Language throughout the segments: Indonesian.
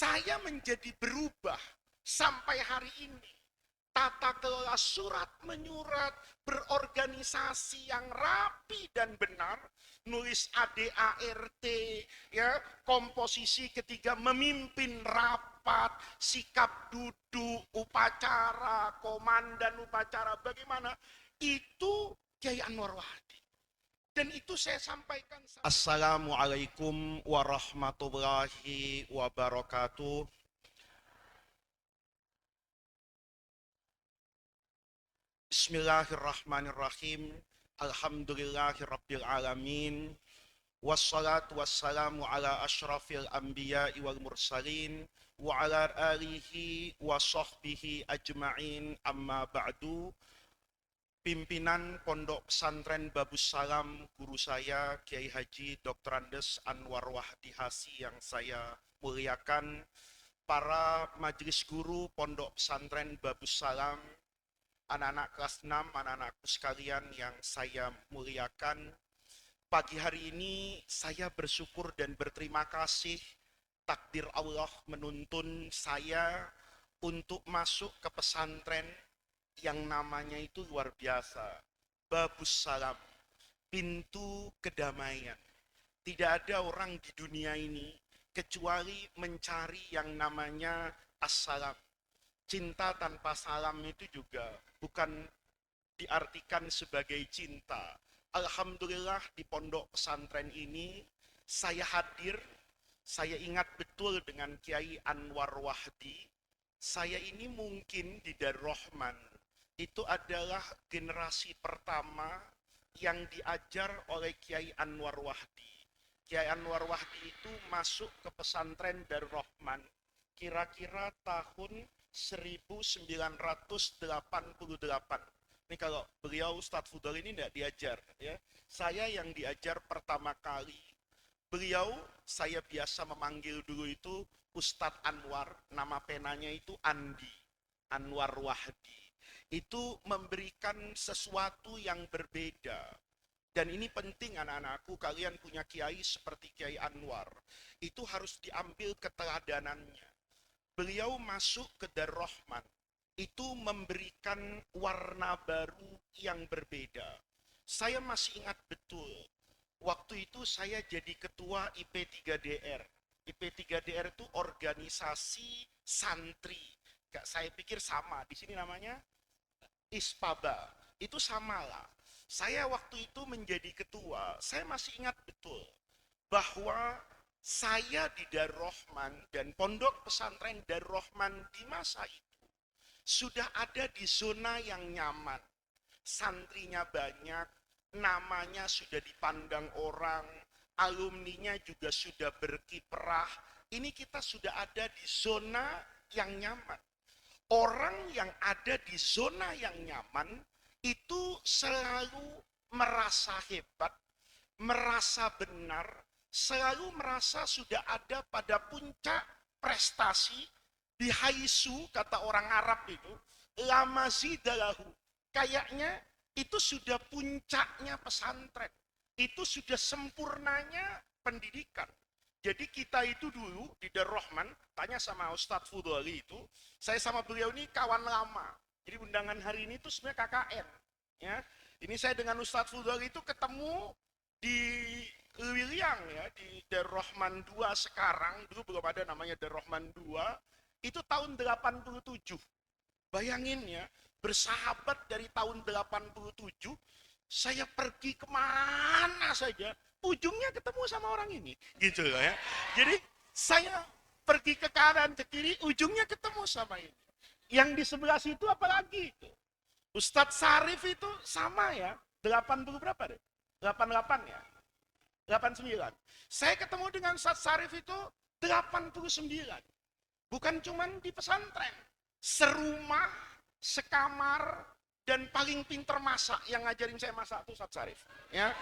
saya menjadi berubah sampai hari ini. Tata kelola surat menyurat, berorganisasi yang rapi dan benar, nulis ADART, ya, komposisi ketika memimpin rapat, sikap duduk, upacara, komandan upacara, bagaimana? Itu Kiai Anwar Wahdi. Dan itu saya sampaikan. Assalamualaikum warahmatullahi wabarakatuh. Bismillahirrahmanirrahim. Alhamdulillahirabbil alamin. Wassalatu wassalamu ala asyrafil anbiya'i wal mursalin wa ala alihi wa sahbihi ajma'in, amma ba'du. Pimpinan Pondok Pesantren Babus Salam, guru saya Kiai Haji Dr. Andes Anwar Wahdi Hasi yang saya muliakan, para majelis guru Pondok Pesantren Babus Salam, anak-anak kelas 6, anak-anakku sekalian yang saya muliakan. Pagi hari ini saya bersyukur dan berterima kasih takdir Allah menuntun saya untuk masuk ke pesantren yang namanya itu luar biasa, Babus Salam, pintu kedamaian. Tidak ada orang di dunia ini kecuali mencari yang namanya assalam. Cinta tanpa salam itu juga bukan diartikan sebagai cinta. Alhamdulillah di pondok pesantren ini saya hadir, saya ingat betul dengan Kiai Anwar Wahdi. Saya ini mungkin di Darul Rahman itu adalah generasi pertama yang diajar oleh Kiai Anwar Wahdi. Kiai Anwar Wahdi itu masuk ke pesantren Darul Rahman kira-kira tahun 1988. Ini kalau beliau Ustadz Fudol ini tidak diajar, ya. Saya yang diajar pertama kali. Beliau saya biasa memanggil dulu itu Ustadz Anwar, nama penanya itu Andi, Anwar Wahdi. Itu memberikan sesuatu yang berbeda. Dan ini penting anak-anakku, kalian punya kiai seperti Kiai Anwar. Itu harus diambil keteladanannya. Beliau masuk ke Darul Rahman, itu memberikan warna baru yang berbeda. Saya masih ingat betul, waktu itu saya jadi ketua IP3DR. IP3DR itu organisasi santri. Saya pikir sama, di sini namanya Ispaba, itu samalah. Saya waktu itu menjadi ketua, saya masih ingat betul bahwa saya di Darul Rahman dan pondok pesantren Darul Rahman di masa itu sudah ada di zona yang nyaman. Santrinya banyak, namanya sudah dipandang orang, alumninya juga sudah berkiprah. Ini kita sudah ada di zona yang nyaman. Orang yang ada di zona yang nyaman itu selalu merasa hebat, merasa benar, selalu merasa sudah ada pada puncak prestasi, bihaisu kata orang Arab itu, lama zidalahu. Kayaknya itu sudah puncaknya pesantren, itu sudah sempurnanya pendidikan. Jadi kita itu dulu di Darul Rahman, tanya sama Ustadz Fudoli itu, saya sama beliau ini kawan lama. Jadi undangan hari ini itu sebenarnya KKN. Ya. Ini saya dengan Ustadz Fudoli itu ketemu di Lewiliang, ya, di Darul Rahman 2 sekarang, dulu belum ada namanya Darul Rahman 2, itu tahun 87. Bayangin ya, bersahabat dari tahun 87, saya pergi kemana saja, ujungnya ketemu sama orang ini, gitu ya. Jadi saya pergi ke kanan ke kiri, ujungnya ketemu sama ini. Yang di sebelah situ apalagi itu, Ustadz Sarif itu sama ya, 80 berapa deh? 88 ya, 89. Saya ketemu dengan Ustadz Sarif itu 89. Bukan cuman di pesantren, serumah, sekamar, dan paling pinter masak, yang ngajarin saya masak itu Ustadz Sarif. Ya.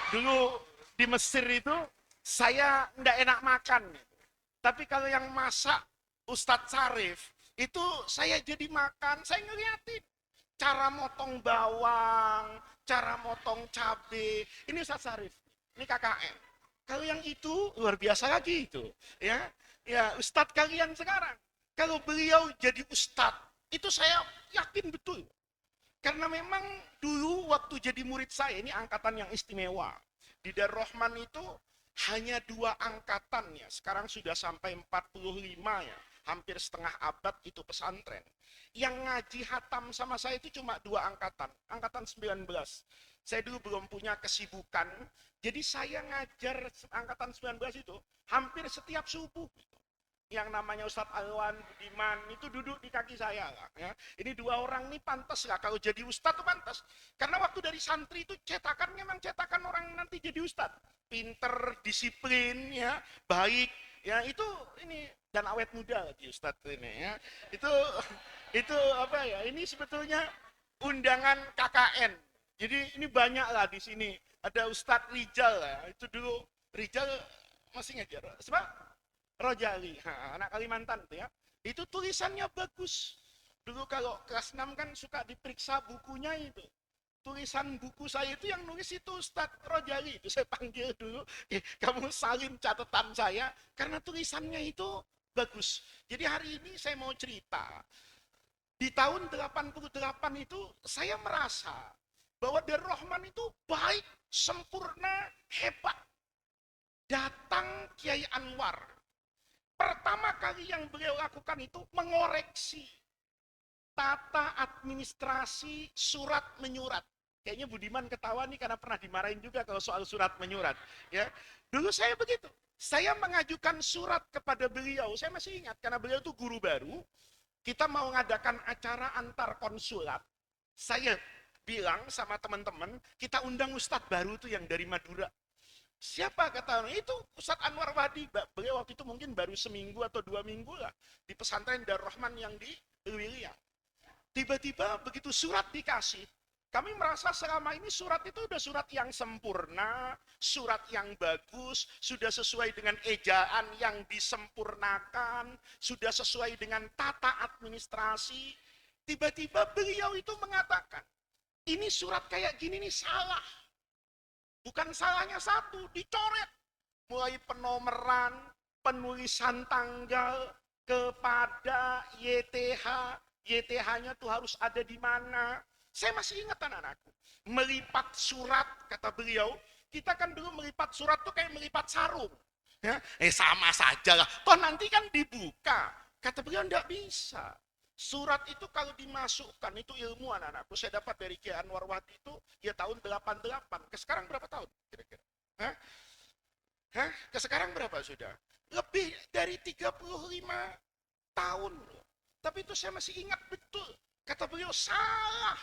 Dulu di Mesir itu saya nggak enak makan, tapi kalau yang masak Ustadz Sarif itu saya jadi makan, saya ngeliatin cara motong bawang, cara motong cabai. Ini Ustadz Sarif, ini KKN. Kalau yang itu luar biasa lagi itu, ya. Ya, ustadz kalian sekarang. Kalau beliau jadi ustadz, itu saya yakin betul. Karena memang dulu waktu jadi murid saya, ini angkatan yang istimewa. Di Darul Rahman itu hanya 2 angkatan ya. Sekarang sudah sampai 45 ya. Hampir setengah abad itu pesantren. Yang ngaji hatam sama saya itu cuma 2 angkatan. Angkatan 19. Saya dulu belum punya kesibukan. Jadi saya ngajar angkatan 19 itu hampir setiap subuh. Yang namanya Ustadz Alwan Budiman itu duduk di kaki saya lah, ya. Ini 2 orang nih pantas lah kalau jadi ustadz tuh pantas. Karena waktu dari santri itu cetakan memang cetakan orang nanti jadi ustadz. Pinter, disiplin, ya, baik, ya itu ini dan awet muda lagi ustadz ini ya. Itu apa ya? Ini sebetulnya undangan KKN. Jadi ini banyak lah di sini. Ada Ustadz Rijal ya. Itu dulu Rijal masih ngajar. Sebab Rojali, anak Kalimantan tuh ya. Itu tulisannya bagus. Dulu kalau kelas 6 kan suka diperiksa bukunya itu. Tulisan buku saya itu yang nulis itu Ustadz Rojali. Itu saya panggil dulu, kamu salin catatan saya karena tulisannya itu bagus. Jadi hari ini saya mau cerita. Di tahun 88 itu saya merasa bahwa Darul Rahman itu baik, sempurna, hebat. Datang Kiai Anwar. Pertama kali yang beliau lakukan itu mengoreksi tata administrasi surat menyurat. Kayaknya Budiman ketawa nih karena pernah dimarahin juga kalau soal surat menyurat. Ya, dulu saya begitu. Saya mengajukan surat kepada beliau. Saya masih ingat karena beliau itu guru baru. Kita mau mengadakan acara antar konsulat. Saya bilang sama teman-teman, kita undang Ustadz baru tuh yang dari Madura. Siapa kata orang itu? Ustadz Anwar Wadi. Beliau waktu itu mungkin baru seminggu atau 2 minggu lah di pesantren Darul Rahman yang di Lewiliang. Tiba-tiba begitu surat dikasih, kami merasa selama ini surat itu udah surat yang sempurna, surat yang bagus, sudah sesuai dengan ejaan yang disempurnakan, sudah sesuai dengan tata administrasi. Tiba-tiba beliau itu mengatakan, ini surat kayak gini nih salah. Bukan salahnya satu, dicoret. Mulai penomeran, penulisan tanggal, kepada YTH. YTH-nya tuh harus ada di mana. Saya masih ingat anak-anakku. Melipat surat, kata beliau. Kita kan dulu melipat surat tuh kayak melipat sarung. Ya, sama saja lah. Toh nanti kan dibuka. Kata beliau enggak bisa. Surat itu kalau dimasukkan, itu ilmu anak-anakku. Saya dapat dari Kiai Anwar Wadi itu, ya tahun 88. Ke sekarang berapa tahun kira-kira? Hah? Hah? Ke sekarang berapa sudah? Lebih dari 35 tahun. Tapi itu saya masih ingat betul. Kata beliau, salah.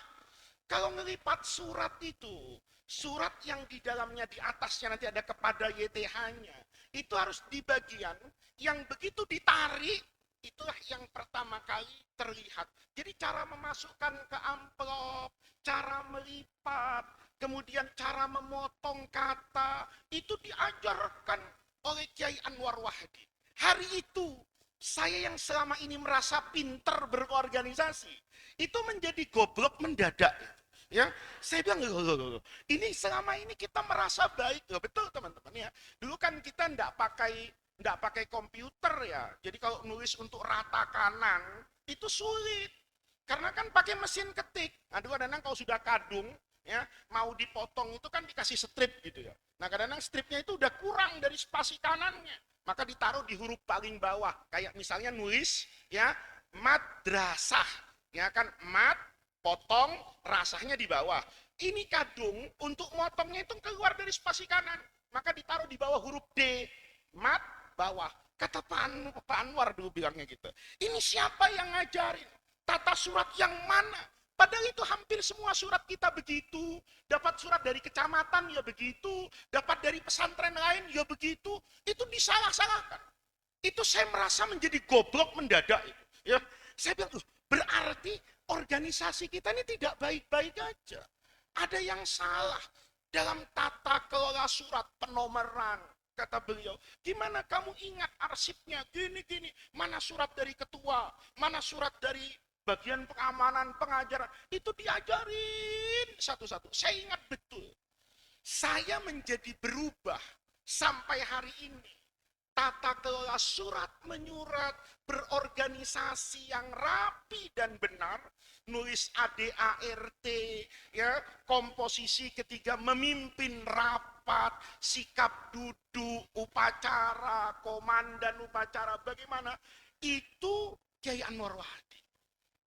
Kalau ngelipat surat itu, surat yang di dalamnya di atasnya nanti ada kepada YTH-nya. Itu harus di bagian yang begitu ditarik, itulah yang pertama kali terlihat. Jadi cara memasukkan ke amplop, cara melipat, kemudian cara memotong kata, itu diajarkan oleh Kiai Anwar Wahdi. Hari itu, saya yang selama ini merasa pinter berorganisasi, itu menjadi goblok mendadak. Ya, saya bilang, loh, ini selama ini kita merasa baik, loh, betul teman-teman ya. Dulu kan kita nggak pakai komputer ya. Jadi kalau nulis untuk rata kanan itu sulit. Karena kan pakai mesin ketik. Nah, kadang-kadang kalau sudah kadung ya, mau dipotong itu kan dikasih strip gitu ya. Nah, kadang-kadang stripnya itu udah kurang dari spasi kanannya. Maka ditaruh di huruf paling bawah. Kayak misalnya nulis ya, madrasah. Ya kan, mat, potong, rasahnya di bawah. Ini kadung untuk motongnya itu keluar dari spasi kanan. Maka ditaruh di bawah huruf D. Mat, bawah. Kata Pak Anwar dulu bilangnya gitu. Ini siapa yang ngajarin? Tata surat yang mana? Padahal itu hampir semua surat kita begitu. Dapat surat dari kecamatan ya begitu. Dapat dari pesantren lain ya begitu. Itu disalah-salahkan. Itu saya merasa menjadi goblok mendadak. Ya, saya bilang, berarti organisasi kita ini tidak baik-baik aja. Ada yang salah dalam tata kelola surat penomeran. Kata beliau, gimana kamu ingat arsipnya, gini-gini. Mana surat dari ketua, mana surat dari bagian pengamanan, pengajaran. Itu diajarin satu-satu. Saya ingat betul. Saya menjadi berubah sampai hari ini. tata kelola surat menyurat, berorganisasi yang rapi dan benar, nulis ADART, ya, komposisi ketiga, memimpin rapat, sikap duduk, upacara, komandan upacara, bagaimana? Itu Kiai Anwar Wahdi.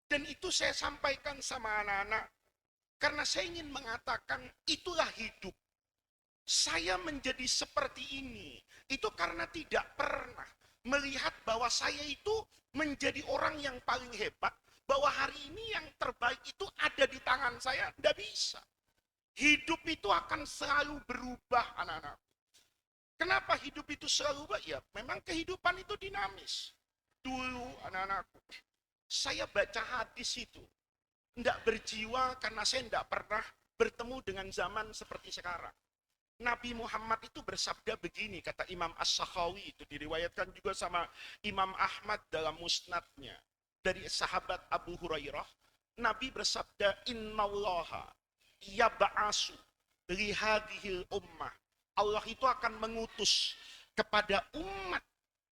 Dan itu saya sampaikan sama anak-anak, karena saya ingin mengatakan itulah hidup. Saya menjadi seperti ini, itu karena tidak pernah melihat bahwa saya itu menjadi orang yang paling hebat, bahwa hari ini yang terbaik itu ada di tangan saya, tidak bisa. Hidup itu akan selalu berubah, anak-anak. Kenapa hidup itu selalu berubah? Ya, memang kehidupan itu dinamis. Dulu, anak-anakku, saya baca hadis itu, tidak berjiwa karena saya tidak pernah bertemu dengan zaman seperti sekarang. Nabi Muhammad itu bersabda begini, kata Imam As-Sakhawi, itu diriwayatkan juga sama Imam Ahmad dalam musnadnya. Dari sahabat Abu Hurairah, Nabi bersabda, innallaha yab'asu lihadihil ummah. Allah itu akan mengutus kepada umat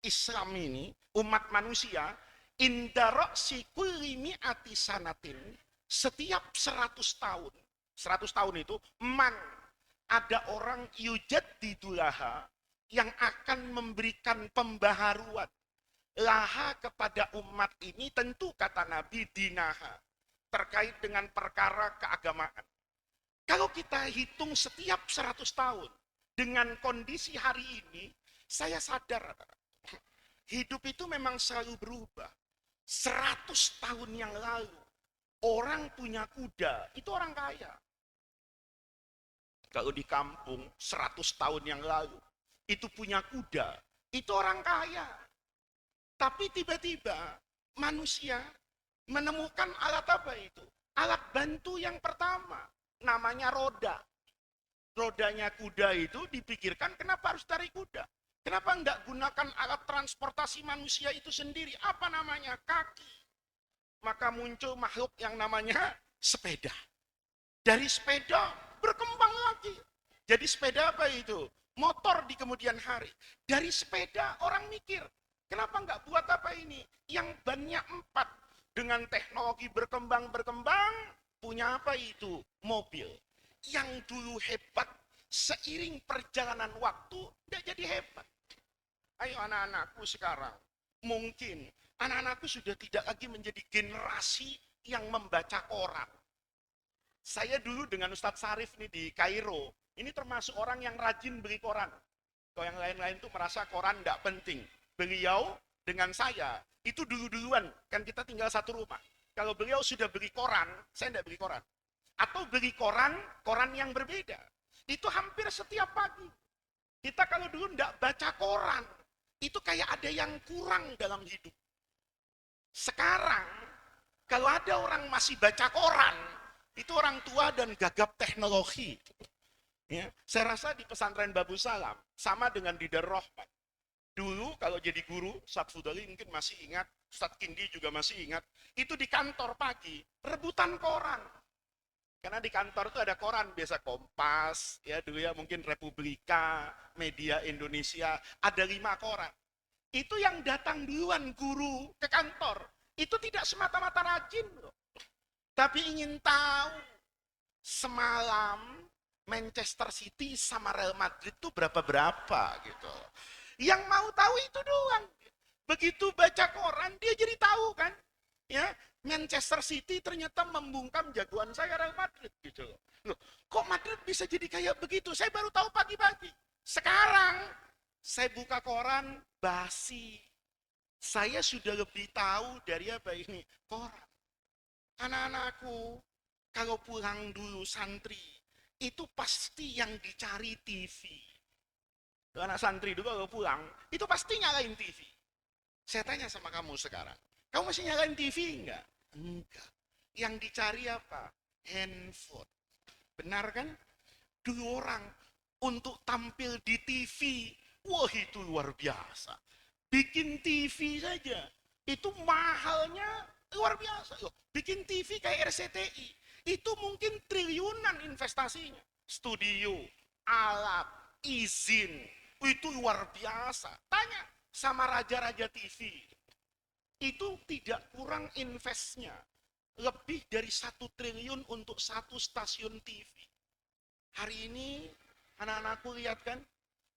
Islam ini, umat manusia, indaroksi kulli mi'ati sanatin, setiap 100 tahun. 100 tahun itu, man, ada orang yujad di dulaha yang akan memberikan pembaharuan laha kepada umat ini, tentu kata Nabi dinaha, terkait dengan perkara keagamaan. Kalau kita hitung setiap 100 tahun dengan kondisi hari ini, saya sadar hidup itu memang selalu berubah. 100 tahun yang lalu orang punya kuda, itu orang kaya. Kalau di kampung 100 tahun yang lalu itu punya kuda, itu orang kaya. Tapi tiba-tiba manusia menemukan alat apa itu? Alat bantu yang pertama, namanya roda. Rodanya kuda itu dipikirkan kenapa harus tarik kuda? Kenapa enggak gunakan alat transportasi manusia itu sendiri? Apa namanya? Kaki. Maka muncul makhluk yang namanya sepeda. Dari sepeda berkembang lagi. Jadi sepeda apa itu? Motor di kemudian hari. Dari sepeda orang mikir, kenapa enggak buat apa ini? Yang bannya 4. Dengan teknologi berkembang, punya apa itu? Mobil. Yang dulu hebat, seiring perjalanan waktu, tidak jadi hebat. Ayo anak-anakku sekarang, mungkin anak-anakku sudah tidak lagi menjadi generasi yang membaca koran. Saya dulu dengan Ustadz Sarif nih di Kairo, ini termasuk orang yang rajin beli koran. Kalau yang lain-lain tuh merasa koran tidak penting. Beliau dengan saya, itu dulu-duluan, kan kita tinggal satu rumah. Kalau beliau sudah beli koran, saya tidak beli koran. Atau beli koran yang berbeda. Itu hampir setiap pagi. Kita kalau dulu tidak baca koran, itu kayak ada yang kurang dalam hidup. Sekarang, kalau ada orang masih baca koran, itu orang tua dan gagap teknologi. Ya, saya rasa di pesantren Babu Salam, sama dengan di Darul Rahman. Dulu kalau jadi guru, Ustadz Fudali mungkin masih ingat, Ustadz Kindi juga masih ingat, itu di kantor pagi, rebutan koran. Karena di kantor itu ada koran, biasa Kompas, ya dulu ya mungkin Republika, Media Indonesia, ada 5 koran. Itu yang datang duluan guru ke kantor, itu tidak semata-mata rajin loh. Tapi ingin tahu, semalam Manchester City sama Real Madrid itu berapa-berapa gitu. Yang mau tahu itu doang. Begitu baca koran, dia jadi tahu kan. Ya, Manchester City ternyata membungkam jagoan saya Real Madrid gitu loh. Kok Madrid bisa jadi kayak begitu? Saya baru tahu pagi-pagi. Sekarang saya buka koran basi. Saya sudah lebih tahu dari apa ini? Koran. Anak-anakku, kalau pulang dulu santri, itu pasti yang dicari TV. Anak santri dulu kalau pulang, itu pasti nyalain TV. Saya tanya sama kamu sekarang, kamu masih nyalain TV enggak? Enggak. Yang dicari apa? Handphone. Benar kan? Dulu orang untuk tampil di TV, wah itu luar biasa. Bikin TV saja, itu mahalnya luar biasa. Loh, bikin TV kayak RCTI, itu mungkin triliunan investasinya. Studio, alat, izin, Itu luar biasa. Tanya sama raja-raja TV. Itu tidak kurang investnya. Lebih dari 1 triliun untuk satu stasiun TV. Hari ini anak-anakku lihat kan,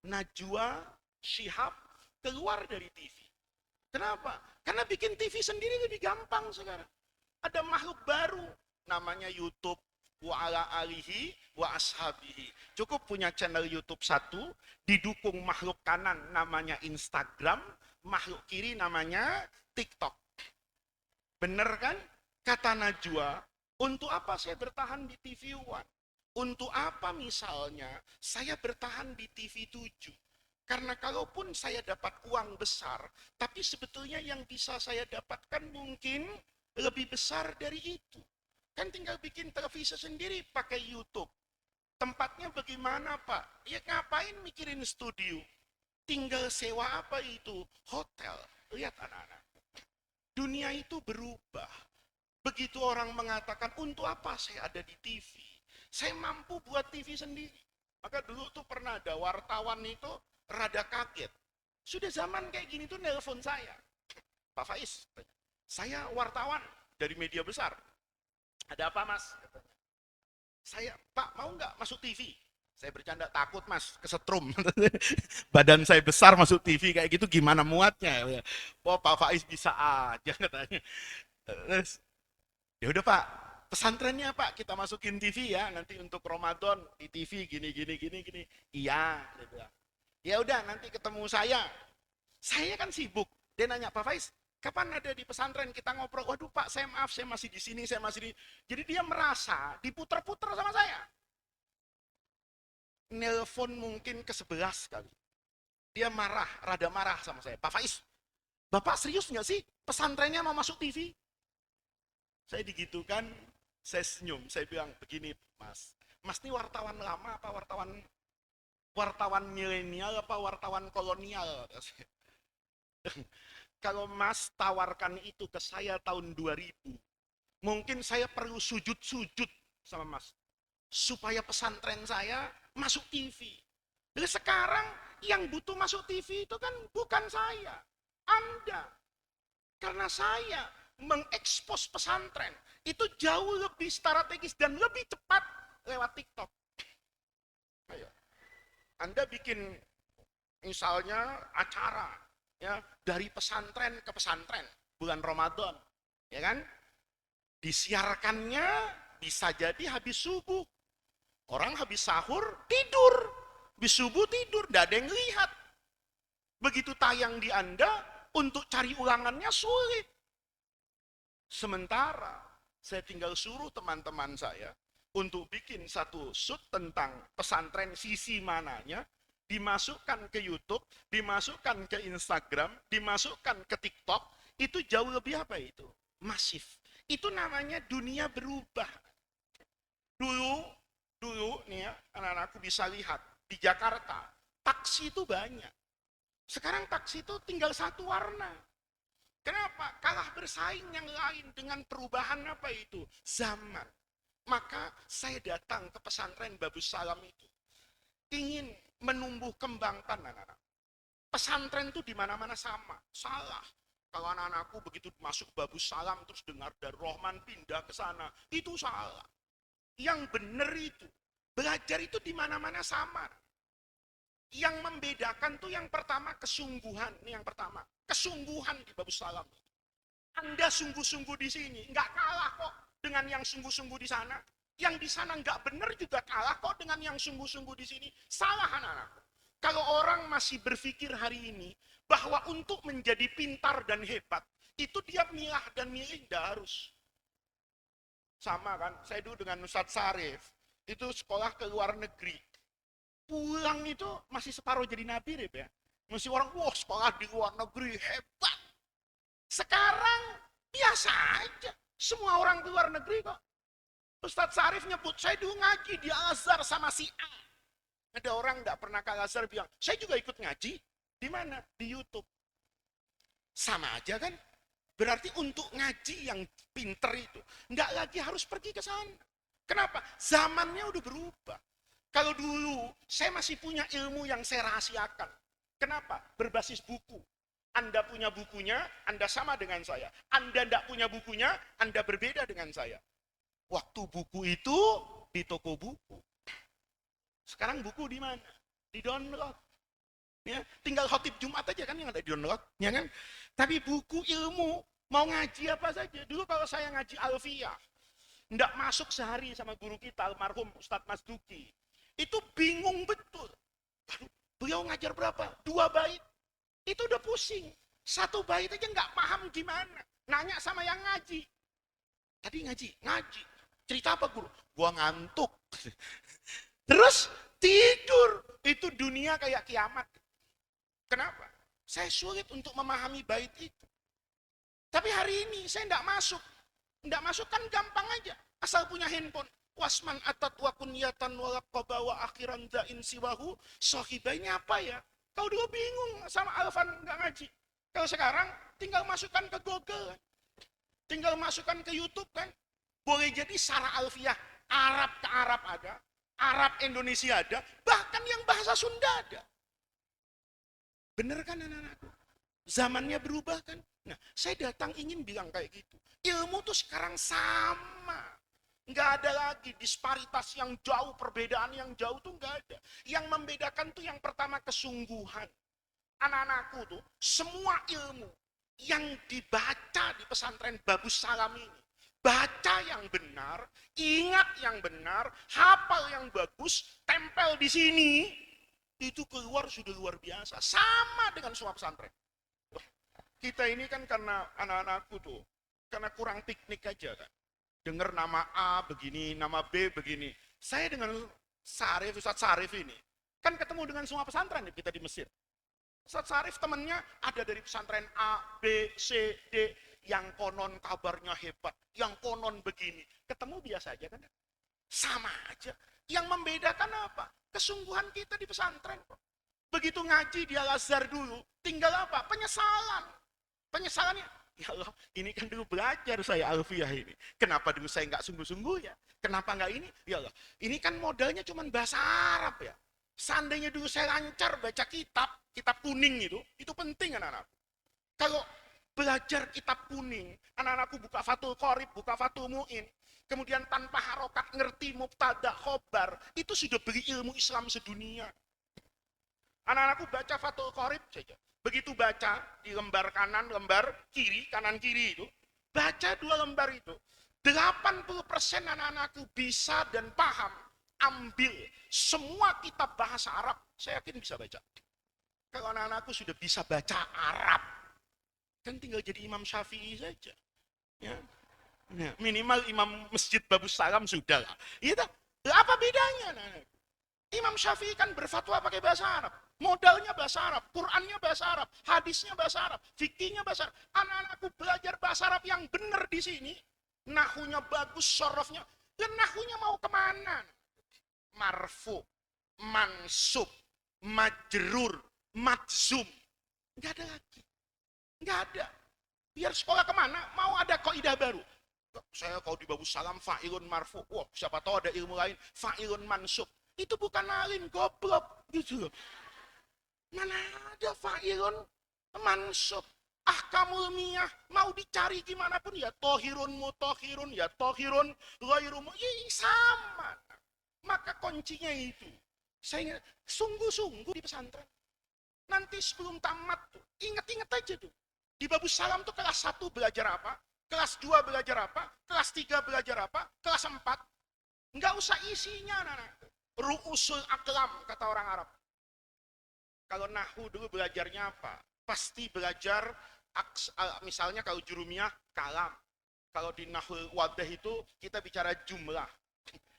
Najwa Shihab keluar dari TV. Kenapa? Karena bikin TV sendiri lebih gampang sekarang. Ada makhluk baru, namanya YouTube. Wa ala alihi wa ashabihi. Cukup punya channel YouTube satu, didukung makhluk kanan namanya Instagram, makhluk kiri namanya TikTok. Bener kan? Kata Najwa, untuk apa saya bertahan di TV One? Untuk apa misalnya saya bertahan di TV 7? Karena kalaupun saya dapat uang besar, tapi sebetulnya yang bisa saya dapatkan mungkin lebih besar dari itu. Kan tinggal bikin televisi sendiri pakai YouTube. Tempatnya bagaimana Pak? Ya ngapain mikirin studio? Tinggal sewa apa itu? Hotel. Lihat anak-anak. Dunia itu berubah. Begitu orang mengatakan, untuk apa saya ada di TV? Saya mampu buat TV sendiri. Maka dulu tuh pernah ada wartawan itu rada kaget. Sudah zaman kayak gini tuh nelpon saya. Pak Faiz, saya wartawan dari media besar. Ada apa mas? Saya, Pak mau nggak masuk TV? Saya bercanda, takut mas, kesetrum. Badan saya besar masuk TV kayak gitu gimana muatnya? Oh Pak Faiz bisa aja katanya. Terus, ya udah Pak, pesantrennya Pak kita masukin TV ya, nanti untuk Ramadan di TV gini. Iya, ya udah nanti ketemu saya. Saya kan sibuk. Dia nanya, Pak Faiz, kapan ada di pesantren kita ngobrol? Waduh Pak, saya maaf, saya masih di sini, saya masih di. Jadi dia merasa diputer-puter sama saya. Nelpon mungkin ke-11 kali. Dia marah, rada marah sama saya. Pak Faiz, Bapak serius nggak sih pesantrennya mau masuk TV? Saya digitukan, saya senyum, saya bilang begini, Mas. Mas ini wartawan lama apa wartawan milenial apa wartawan kolonial? Kalau Mas tawarkan itu ke saya tahun 2000, mungkin saya perlu sujud-sujud sama Mas. Supaya pesantren saya masuk TV. Jadi sekarang yang butuh masuk TV itu kan bukan saya, Anda. Karena saya mengekspos pesantren itu jauh lebih strategis dan lebih cepat lewat TikTok. Ayo. Anda bikin misalnya acara ya dari pesantren ke pesantren bulan Ramadan, ya kan? Disiarkannya bisa jadi habis subuh. Orang habis sahur tidur, habis subuh tidur, tidak ada yang lihat. Begitu tayang di Anda, untuk cari ulangannya sulit. Sementara saya tinggal suruh teman-teman saya untuk bikin satu shoot tentang pesantren sisi mananya, dimasukkan ke YouTube, dimasukkan ke Instagram, dimasukkan ke TikTok, itu jauh lebih apa itu? Masif. Itu namanya dunia berubah. Dulu nih ya, anak-anakku bisa lihat di Jakarta, taksi itu banyak. Sekarang taksi itu tinggal satu warna. Kenapa? Kalah bersaing yang lain dengan perubahan apa itu? Zaman. Maka saya datang ke pesantren Babus Salam itu. Ingin menumbuh kembangkan anak-anak. Pesantren itu di mana-mana sama. Salah. Kalau anak-anakku begitu masuk Babus Salam terus dengar dari Rohman pindah ke sana. Itu salah. Yang benar itu. Belajar itu di mana-mana sama. Yang membedakan tuh yang pertama kesungguhan. Ini yang pertama. Kesungguhan di Babus Salam. Anda sungguh-sungguh di sini. Nggak kalah kok dengan yang sungguh-sungguh di sana. Yang di sana nggak benar juga kalah kok dengan yang sungguh-sungguh di sini. Salah anak-anak. Kalau orang masih berpikir hari ini bahwa untuk menjadi pintar dan hebat, itu dia milah dan milih, tidak harus. Sama kan, saya dulu dengan Ustadz Sarif, itu sekolah ke luar negeri. Pulang itu masih separuh jadi nabi, ya. Masih orang, wah sekolah di luar negeri, hebat. Sekarang, biasa aja. Semua orang ke luar negeri kok. Ustadz Sarif nyebut, saya dulu ngaji di Al-Azhar sama si A. Ada orang nggak pernah ke Al-Azhar bilang, saya juga ikut ngaji. Di mana? Di YouTube. Sama aja kan? Berarti untuk ngaji yang pinter itu, nggak lagi harus pergi ke sana. Kenapa? Zamannya udah berubah. Kalau dulu saya masih punya ilmu yang saya rahasiakan. Kenapa? Berbasis buku. Anda punya bukunya, Anda sama dengan saya. Anda tidak punya bukunya, Anda berbeda dengan saya. Waktu buku itu di toko buku. Sekarang buku di mana? Di download. Ya, tinggal khotib Jumat aja kan yang ada di download, ya kan? Tapi buku ilmu, mau ngaji apa saja. Dulu kalau saya ngaji Alfiyah, nggak masuk sehari sama guru kita, almarhum Ustadz Mas Duki. Itu bingung betul. Aduh, beliau ngajar berapa? 2 bait. Itu udah pusing. 1 bait aja nggak paham gimana. Nanya sama yang ngaji. Tadi ngaji. Cerita apa guru? Gua ngantuk. Terus tidur. Itu dunia kayak kiamat. Kenapa? Saya sulit untuk memahami bait itu. Tapi hari ini saya nggak masuk. Nggak masuk kan gampang aja. Asal punya handphone. Wasman atat wa kunyatan wa laqaba wa akhiran da'in siwahu sahibaini apa ya? Kau dulu bingung sama Alfan nggak ngaji. Kalau sekarang tinggal masukkan ke Google. Tinggal masukkan ke YouTube kan. Boleh jadi Sarah Alfiyah Arab ke Arab ada. Arab Indonesia ada. Bahkan yang bahasa Sunda ada. Bener kan anak-anakku? Zamannya berubah kan? Nah, saya datang ingin bilang kayak gitu. Ilmu tuh sekarang sama. Nggak ada lagi disparitas yang jauh, perbedaan yang jauh tuh nggak ada. Yang membedakan tuh yang pertama kesungguhan. Anak-anakku tuh semua ilmu yang dibaca di pesantren Babus Salam ini. Baca yang benar, ingat yang benar, hafal yang bagus, tempel di sini. Itu keluar sudah luar biasa. Sama dengan semua pesantren. Kita ini kan karena anak-anakku tuh, karena kurang piknik aja kan. Dengar nama A begini, nama B begini. Saya dengan Sarif, Ustadz Sarif ini, kan ketemu dengan semua pesantren kita di Mesir. Ustadz Sarif temennya ada dari pesantren A, B, C, D, yang konon kabarnya hebat, yang konon begini. Ketemu biasa aja kan? Sama aja. Yang membedakan apa? Kesungguhan kita di pesantren. Begitu ngaji di Al-Azhar dulu, tinggal apa? Penyesalan. Penyesalannya, ya Allah, ini kan dulu belajar saya Alfiyah ini. Kenapa dulu saya nggak sungguh-sungguh ya? Kenapa nggak ini? Ya Allah, ini kan modalnya cuma bahasa Arab ya. Seandainya dulu saya lancar baca kitab kuning itu penting anak-anak. Kalau belajar kitab kuning, anak-anakku buka Fathul Qorib, buka Fathul Mu'in, kemudian tanpa harokat ngerti mubtada, khobar, itu sudah beri ilmu Islam sedunia. Anak-anakku baca Fathul Qorib saja. Begitu baca di lembar kanan, lembar kiri, kanan kiri itu, baca 2 lembar itu, 80% anak-anakku bisa dan paham, ambil semua kitab bahasa Arab, saya yakin bisa baca. Kalau anak-anakku sudah bisa baca Arab, kan tinggal jadi Imam Syafi'i saja. Ya. Ya, minimal Imam Masjid Babus Salam sudah lah. Iya, apa bedanya anak-anakku? Imam Syafi'i kan berfatwa pakai bahasa Arab. Modalnya bahasa Arab, Qurannya bahasa Arab, hadisnya bahasa Arab, fikihnya bahasa Arab. Anak-anakku belajar bahasa Arab yang benar di sini. Nahunya bagus, sorofnya. Dan nahunya mau kemana? Marfu, mansub, majrur, majzum. Nggak ada lagi. Nggak ada. Biar sekolah kemana? Mau ada kaidah baru. Saya kalau di Babus Salam fa'ilun marfu. Wah, siapa tahu ada ilmu lain. Fa'ilun mansub. Itu bukan alim, goblok. Gitu loh. Mana ada fa'ilun mansub. Ahkamul miyah. Mau dicari gimana pun ya. Tohirun mutohirun. Ya tohirun ghairu ya sama. Maka kuncinya itu. Saya ingat, sungguh-sungguh di pesantren. Nanti sebelum tamat tuh, ingat-ingat aja tuh. Di Babus Salam tuh kelas 1 belajar apa? Kelas 2 belajar apa? Kelas 3 belajar apa? Kelas 4. Nggak usah isinya anak-anak. Ru'usul aklam, kata orang Arab. Kalau nahu dulu belajarnya apa? Pasti belajar, misalnya kalau jurumiyah, kalam. Kalau di nahu wadah itu, kita bicara jumlah.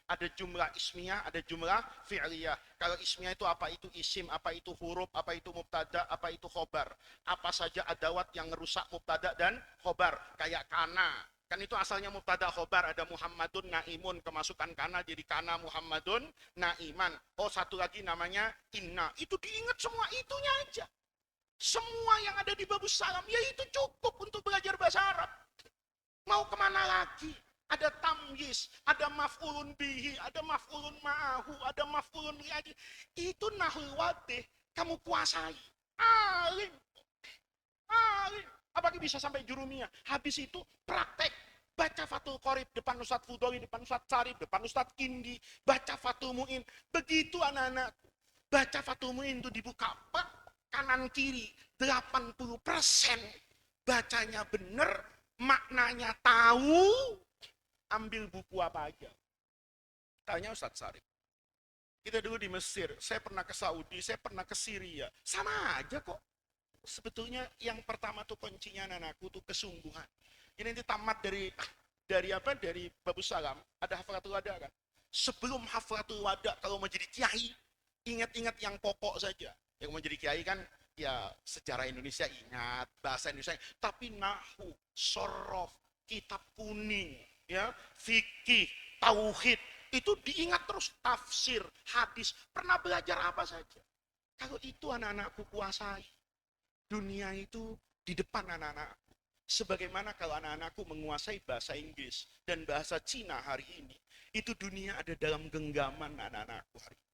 Ada jumlah ismiyah, ada jumlah fi'liyah. Kalau ismiyah itu apa itu isim, apa itu huruf, apa itu mubtada, apa itu khobar. Apa saja adawat yang merusak mubtada dan khobar. Kayak kana. Kan itu asalnya mubtada khobar. Ada Muhammadun naimun. Kemasukan kana jadi kana Muhammadun naiman. Oh satu lagi namanya inna. Itu diingat semua, itunya aja. Semua yang ada di Babus Salam, ya itu cukup untuk belajar bahasa Arab. Mau kemana lagi? Ada tamyiz. hadis, ada maf'ulun bihi, ada maf'ulun ma'ahu, ada maf'ulun li'ajli. Itu nahul wadih, kamu kuasai. Alim. Alim. Apalagi bisa sampai jurumiyah. Habis itu praktek. Baca Fathul Qorib depan Ustadz Fudoli, depan Ustadz Sarif, depan Ustadz Kindi. Baca Fathul Mu'in. Begitu anak-anak. Baca Fathul Mu'in itu dibuka. Kanan kiri. 80% bacanya benar, maknanya tahu, ambil buku apa aja. Tanya Ustadz Sarif. Kita dulu di Mesir, saya pernah ke Saudi, saya pernah ke Syria. Sama aja kok. Sebetulnya yang pertama tuh kuncinya anakku tuh kesungguhan. Ini nanti tamat dari apa? Dari Babus Salam, ada hafalatul wada kan. Sebelum hafalatul wada kalau mau jadi kiai, ingat-ingat yang pokok saja. Yang mau jadi kiai kan ya sejarah Indonesia ingat, bahasa Indonesia, tapi nahu, sorof, kitab kuning, ya, fikih, tauhid, itu diingat terus, tafsir, hadis, pernah belajar apa saja. Kalau itu anak-anakku kuasai, dunia itu di depan anak-anakku. Sebagaimana kalau anak-anakku menguasai bahasa Inggris dan bahasa Cina hari ini, itu dunia ada dalam genggaman anak-anakku hari ini.